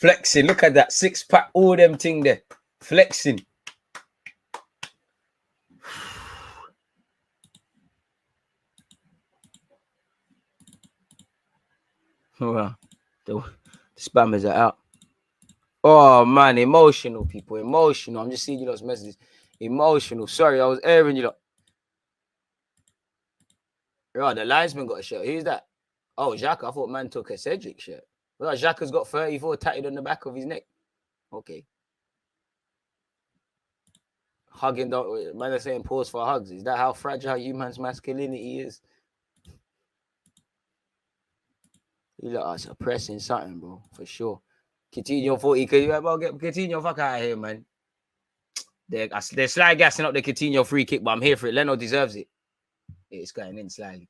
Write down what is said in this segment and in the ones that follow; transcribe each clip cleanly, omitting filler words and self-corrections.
Flexing. Look at that. 6-pack. All them thing there. Flexing. Well, the spammers are out. Oh, man. Emotional, people. Emotional. I'm just seeing you lot's messages. Emotional. Sorry, I was airing you lot. Right, the linesman got a shirt. Who's that? Oh, Jacques. I thought man took a Cedric shirt. Well, Jacques has got 34 tatted on the back of his neck. Okay. Hugging, man are saying pause for hugs. Is that how fragile human's masculinity is? You lot are suppressing something, bro, for sure. Coutinho 40. Could you get Coutinho fuck out of here, man? They're slightly gassing up the Coutinho free kick, but I'm here for it. Leno deserves it. It's going in slightly.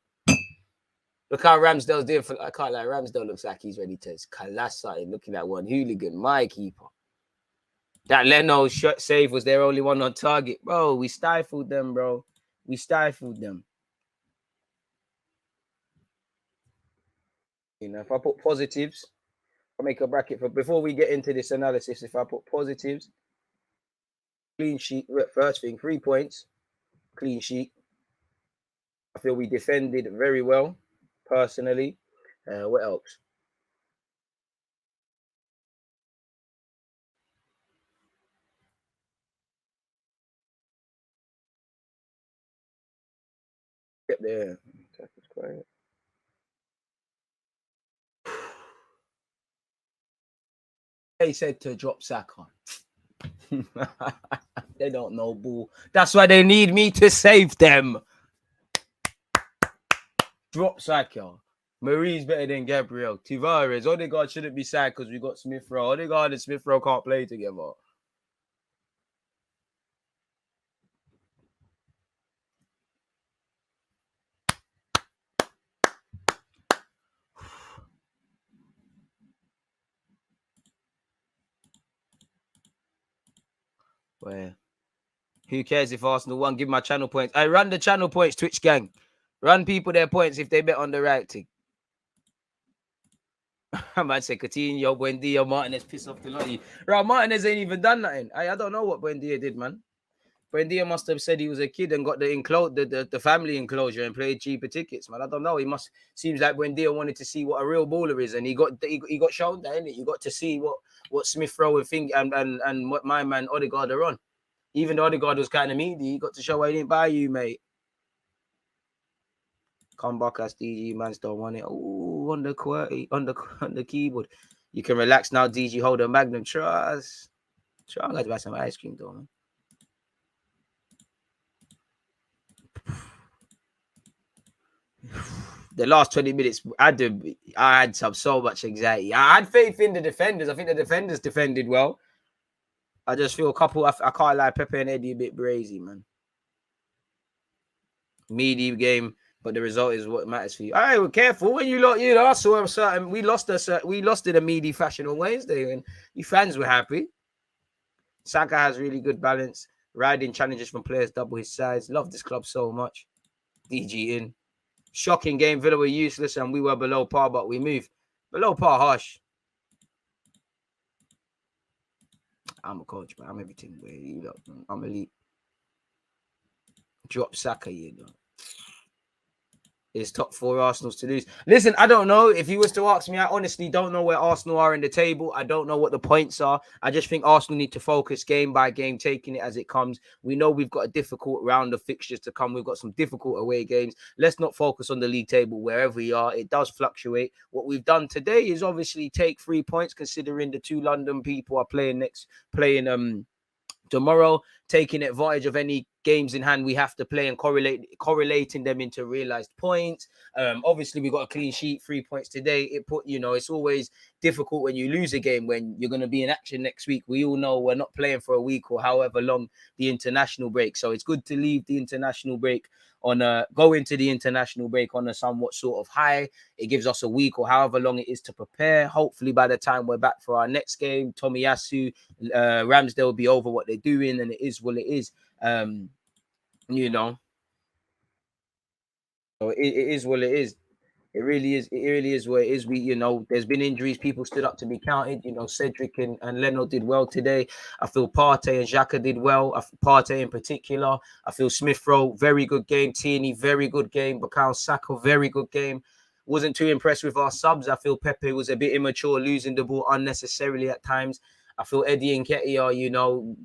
Look how Ramsdale's doing. I can't lie. Ramsdale looks like he's ready to collapse something. Looking at one hooligan, my keeper. That Leno shot save was their only one on target. Bro, we stifled them, bro. We stifled them. You know, if I put positives, I'll make a bracket for before we get into this analysis. If I put positives, clean sheet, first thing, 3 points, clean sheet. I feel we defended very well, personally. What else? Get there. That's quiet. They said to drop Saka. They don't know ball. That's why they need me to save them. Drop Saka. Marie's better than Gabriel. Tavares. Odegaard shouldn't be sad because we got Smith Rowe. Odegaard and Smith Rowe can't play together. Where? Who cares if Arsenal won? Give my channel points. I run the channel points, Twitch gang. Run people their points if they bet on the right thing. I might say Coutinho, Buendia, Martinez piss off the lot. Right, Martinez ain't even done nothing. I don't know what Buendia did, man. Buendia must have said he was a kid and got the family enclosure and played cheaper tickets, man. I don't know. Seems like Buendia wanted to see what a real baller is, and he got shown that, innit? You got to see what Smith Rowe and what my man Odegaard are on. Even though Odegaard was kind of meaty, he got to show why he didn't buy you, mate. Come back as DG, man, still want it. Oh, on the keyboard. You can relax now, DG. Hold a Magnum. Trust. I'm going to buy some ice cream, though, man. The last 20 minutes, I had so much anxiety. I had faith in the defenders. I think the defenders defended well. I just feel a couple. I can't lie. Pepe and Eddie a bit brazy, man. Meaty game, but the result is what matters for you. All right, well, careful when you lot. You know, I saw a certain. We lost in a meaty fashion on Wednesday, and you fans were happy. Saka has really good balance. Riding challenges from players double his size. Love this club so much. DG in. Shocking game. Villa were useless and we were below par, but we moved. Below par, harsh. I'm a coach, but I'm everything. I'm elite. Drop Saka, you know. It's top 4 Arsenals to lose. Listen, I don't know. If you was to ask me, I honestly don't know where Arsenal are in the table. I don't know what the points are. I just think Arsenal need to focus game by game, taking it as it comes. We know we've got a difficult round of fixtures to come. We've got some difficult away games. Let's not focus on the league table wherever we are. It does fluctuate. What we've done today is obviously take 3 points, considering the 2 London people are playing tomorrow, taking advantage of any games in hand we have to play and correlating them into realized points. Obviously, we got a clean sheet, 3 points today. It's always difficult when you lose a game when you're going to be in action next week. We all know we're not playing for a week or however long the international break. So it's good to leave the international break go into the international break on a somewhat sort of high. It gives us a week or however long it is to prepare. Hopefully by the time we're back for our next game, Tomiyasu, Ramsdale will be over what they're doing, and it is what it is. So it is what it is. It really is. It really is what it is. There's been injuries. People stood up to be counted. Cedric and Leno did well today. I feel Partey and Xhaka did well. Partey in particular. I feel Smith Rowe, very good game. Tierney, very good game. Bukayo Saka, very good game. Wasn't too impressed with our subs. I feel Pepe was a bit immature, losing the ball unnecessarily at times. I feel Eddie and Nketiah,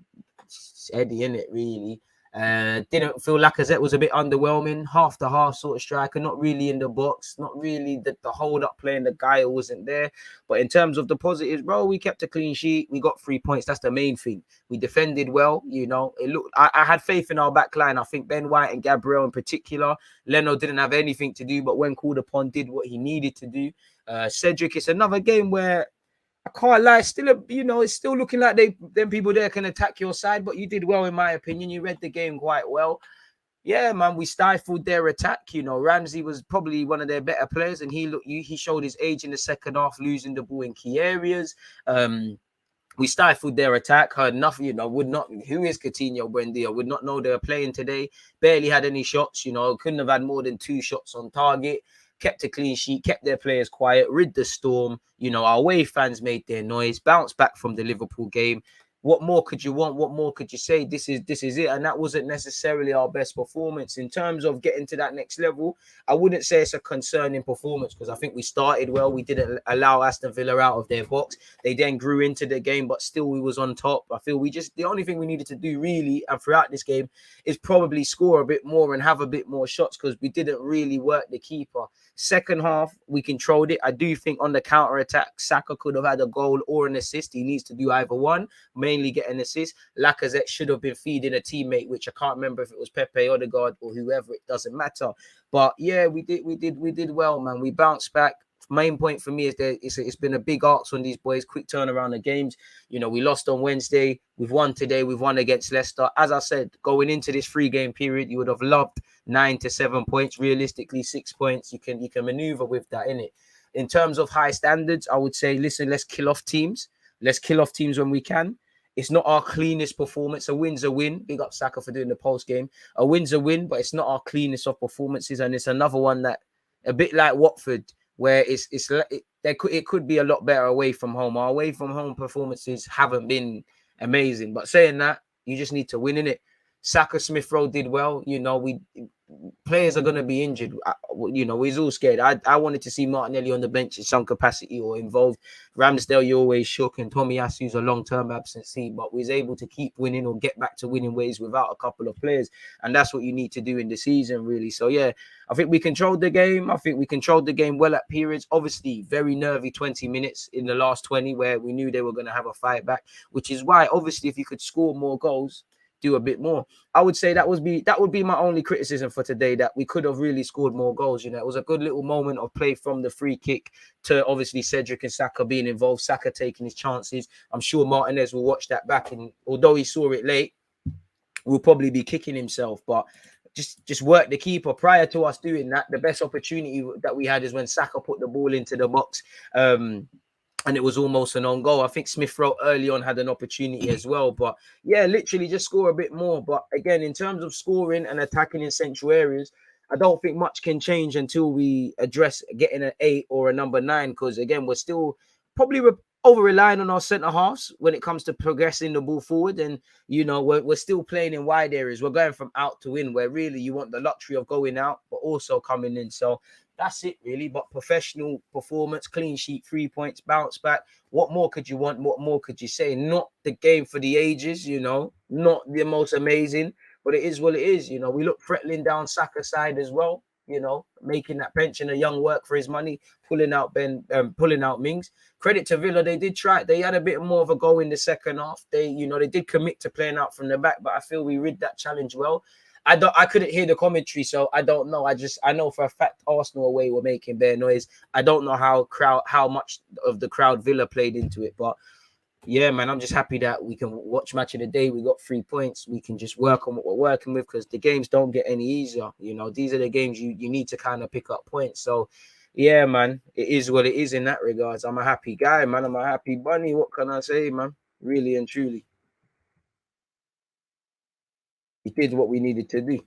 Eddie in it really. Didn't feel Lacazette was a bit underwhelming, half to half sort of striker, not really in the box, not really the hold up playing. The guy wasn't there. But in terms of the positives, bro, we kept a clean sheet. We got 3 points. That's the main thing. We defended well. It looked. I had faith in our back line. I think Ben White and Gabriel in particular. Leno didn't have anything to do, but when called upon, did what he needed to do. Cedric, it's another game where I can't lie, it's still looking like them people there can attack your side, but you did well in my opinion. You read the game quite well. Yeah, man, we stifled their attack. Ramsey was probably one of their better players, and he showed his age in the second half, losing the ball in key areas. We stifled their attack. Heard nothing, who is Coutinho, Buendia? Would not know they were playing today. Barely had any shots, couldn't have had more than 2 shots on target. Kept a clean sheet, kept their players quiet, rid the storm. Our away fans made their noise, bounced back from the Liverpool game. What more could you want? What more could you say? This is it. And that wasn't necessarily our best performance. In terms of getting to that next level, I wouldn't say it's a concerning performance because I think we started well. We didn't allow Aston Villa out of their box. They then grew into the game, but still we was on top. I feel the only thing we needed to do really, and throughout this game, is probably score a bit more and have a bit more shots because we didn't really work the keeper. Second half, we controlled it. I do think on the counter-attack, Saka could have had a goal or an assist. He needs to do either one, mainly get an assist. Lacazette should have been feeding a teammate, which I can't remember if it was Pepe, Odegaard, or whoever. It doesn't matter. But yeah, we did well, man. We bounced back. Main point for me is that it's been a big arc on these boys. Quick turnaround of games. We lost on Wednesday. We've won today. We've won against Leicester. As I said, going into this 3-game period, you would have loved 9 to 7 points. Realistically, 6 points. You can maneuver with that, innit? In terms of high standards, I would say, listen, let's kill off teams. Let's kill off teams when we can. It's not our cleanest performance. A win's a win. Big up Saka for doing the post game. A win's a win, but it's not our cleanest of performances. And it's another one that, a bit like Watford, where it could be a lot better away from home. Our away from home performances haven't been amazing. But saying that, you just need to win in it. Saka, Smith Rowe did well. Players are going to be injured. We're all scared. I wanted to see Martinelli on the bench in some capacity or involved. Ramsdale, you always shook, and Tomiyasu's a long-term absentee, but we was able to keep winning or get back to winning ways without a couple of players, and that's what you need to do in the season, really. So yeah, I think we controlled the game. I think we controlled the game well at periods. Obviously, very nervy 20 minutes in the last 20 where we knew they were going to have a fight back, which is why, obviously, if you could score more goals, do a bit more. I would say that would be my only criticism for today, that we could have really scored more goals. It was a good little moment of play from the free kick to obviously Cedric and Saka being involved, Saka taking his chances. I'm sure Martinez will watch that back, and although he saw it late, will probably be kicking himself. But just work the keeper. Prior to us doing that, the best opportunity that we had is when Saka put the ball into the box. And it was almost an own goal. I think Smith Rowe early on had an opportunity as well. But yeah, literally just score a bit more. But again, in terms of scoring and attacking in central areas, I don't think much can change until we address getting an 8 or a number 9. Because again, we're still probably over-relying on our centre-halves when it comes to progressing the ball forward. And, we're still playing in wide areas. We're going from out to in, where really you want the luxury of going out, but also coming in. So that's it, really. But professional performance, clean sheet, 3 points, bounce back. What more could you want? What more could you say? Not the game for the ages, not the most amazing, but it is what it is. We look threatening down Saka's side as well, making that pensioner young work for his money, pulling out Mings. Credit to Villa, they did try. They had a bit more of a go in the second half. They did commit to playing out from the back, but I feel we rid that challenge well. I couldn't hear the commentary, so I don't know. I know for a fact Arsenal away were making bare noise. I don't know how much of the crowd Villa played into it, but yeah, man, I'm just happy that we can watch match of the day. We got 3 points. We can just work on what we're working with, because the games don't get any easier. These are the games you need to kind of pick up points. So yeah, man, it is what it is in that regards. I'm a happy guy, man. I'm a happy bunny. What can I say, man? Really and truly. We did what we needed to do.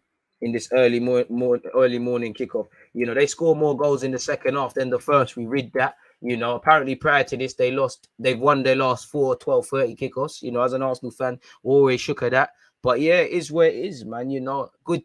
in this early morning kickoff. You know, they score more goals in the second half than the first. We read that. You know, apparently prior to this, they've won their last 4, 12, 30 kickoffs. You know, as an Arsenal fan, we're always shook at that. But yeah, it is where it is, man. You know, good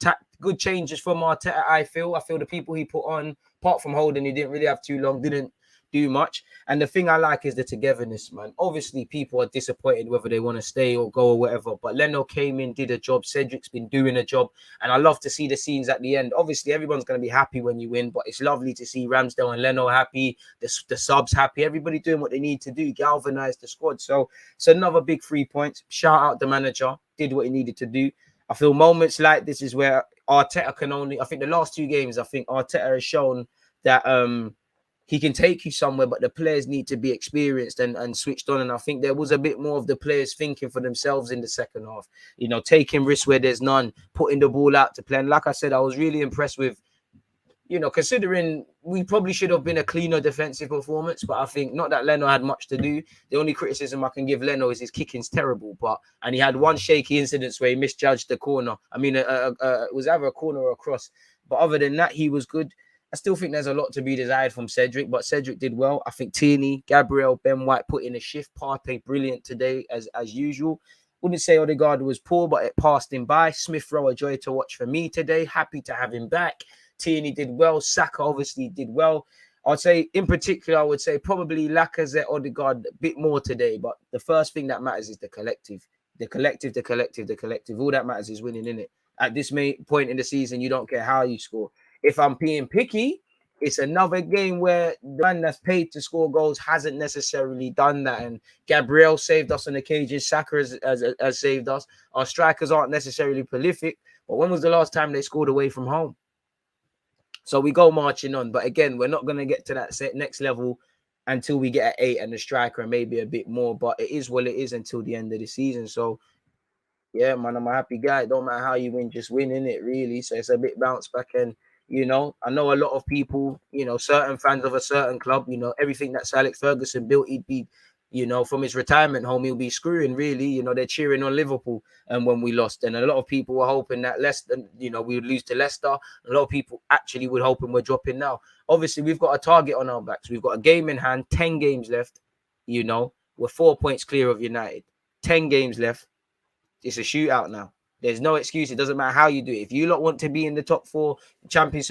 changes from Arteta, I feel the people he put on, apart from Holden, he didn't really have too long, didn't do much. And the thing I like is the togetherness, man. Obviously, people are disappointed whether they want to stay or go or whatever. But Leno came in, did a job. Cedric's been doing a job. And I love to see the scenes at the end. Obviously, everyone's going to be happy when you win. But it's lovely to see Ramsdale and Leno happy, the subs happy, everybody doing what they need to do, galvanize the squad. So it's another big 3 points. Shout out the manager, did what he needed to do. I feel moments like this is where Arteta can only, I think the last 2 games, I think Arteta has shown that he can take you somewhere, but the players need to be experienced and switched on. And I think there was a bit more of the players thinking for themselves in the second half, you know, taking risks where there's none, putting the ball out to play. And like I said, I was really impressed with, you know, considering we probably should have been a cleaner defensive performance, but I think not that Leno had much to do. The only criticism I can give Leno is his kicking's terrible, and he had one shaky incident where he misjudged the corner. I mean, it was either a corner or a cross, but other than that, he was good. I still think there's a lot to be desired from Cedric, but Cedric did well. I think Tierney, Gabriel, Ben White put in a shift. Partey brilliant today as usual. Wouldn't say Odegaard was poor, but it passed him by. Smith Rowe, a joy to watch for me today. Happy to have him back. Tierney did well. Saka obviously did well. I'd say, in particular, I would say probably Lacazette, Odegaard a bit more today. But the first thing that matters is the collective. The collective. All that matters is winning, innit? At this point in the season, you don't care how you score. If I'm being picky, it's another game where the man that's paid to score goals hasn't necessarily done that. And Gabriel saved us on occasion. Saka has saved us. Our strikers aren't necessarily prolific. But when was the last time they scored away from home? So we go marching on. But again, we're not going to get to that next level until we get at 8 and the striker and maybe a bit more. But it is what it is until the end of the season. So, yeah, man, I'm a happy guy. It don't matter how you win, just win, innit, really. So it's a bit bounce back. And, you know, I know a lot of people, you know, certain fans of a certain club, you know, everything that Sir Alex Ferguson built, he'd be, you know, from his retirement home, he'll be screwing, really. You know, they're cheering on Liverpool and when we lost. And a lot of people were hoping that Leicester, you know, we would lose to Leicester. A lot of people actually would hoping we're dropping now. Obviously, we've got a target on our backs. We've got a game in hand, 10 games left. You know, we're 4 points clear of United. 10 games left. It's a shootout now. There's no excuse. It doesn't matter how you do it. If you lot want to be in the top 4 Champions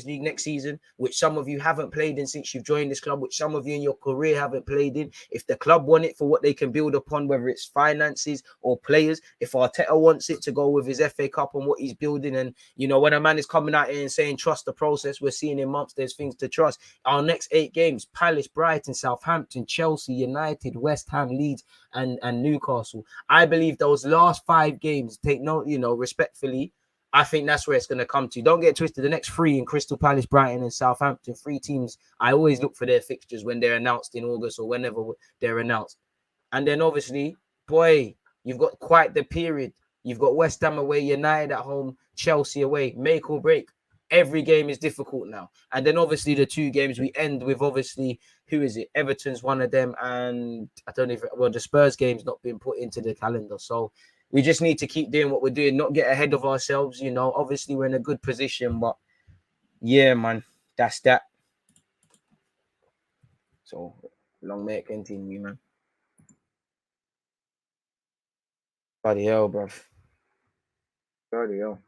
League next season, which some of you haven't played in since you've joined this club, which some of you in your career haven't played in, if the club want it for what they can build upon, whether it's finances or players, if Arteta wants it to go with his FA Cup and what he's building, and, you know, when a man is coming out here and saying trust the process, we're seeing in months there's things to trust. Our next 8 games, Palace, Brighton, Southampton, Chelsea, United, West Ham, Leeds, and Newcastle. I believe those last 5 games, take note, you know, respectfully, I think that's where it's going to come to. Don't get twisted. The next 3 in Crystal Palace, Brighton, and Southampton, 3 teams. I always look for their fixtures when they're announced in August or whenever they're announced. And then obviously, boy, you've got quite the period. You've got West Ham away, United at home, Chelsea away, make or break. Every game is difficult now. And then obviously the 2 games we end with, obviously, who is it? Everton's one of them. And I don't know if, the Spurs game's not been put into the calendar. So we just need to keep doing what we're doing, not get ahead of ourselves. You know, obviously we're in a good position, but yeah, man, that's that. So long may it continue, man. Bloody hell, bruv. Bloody hell.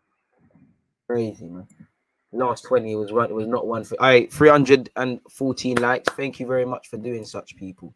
Crazy, man. Last 20 was not one for. All right, 314 likes. Thank you very much for doing such, people.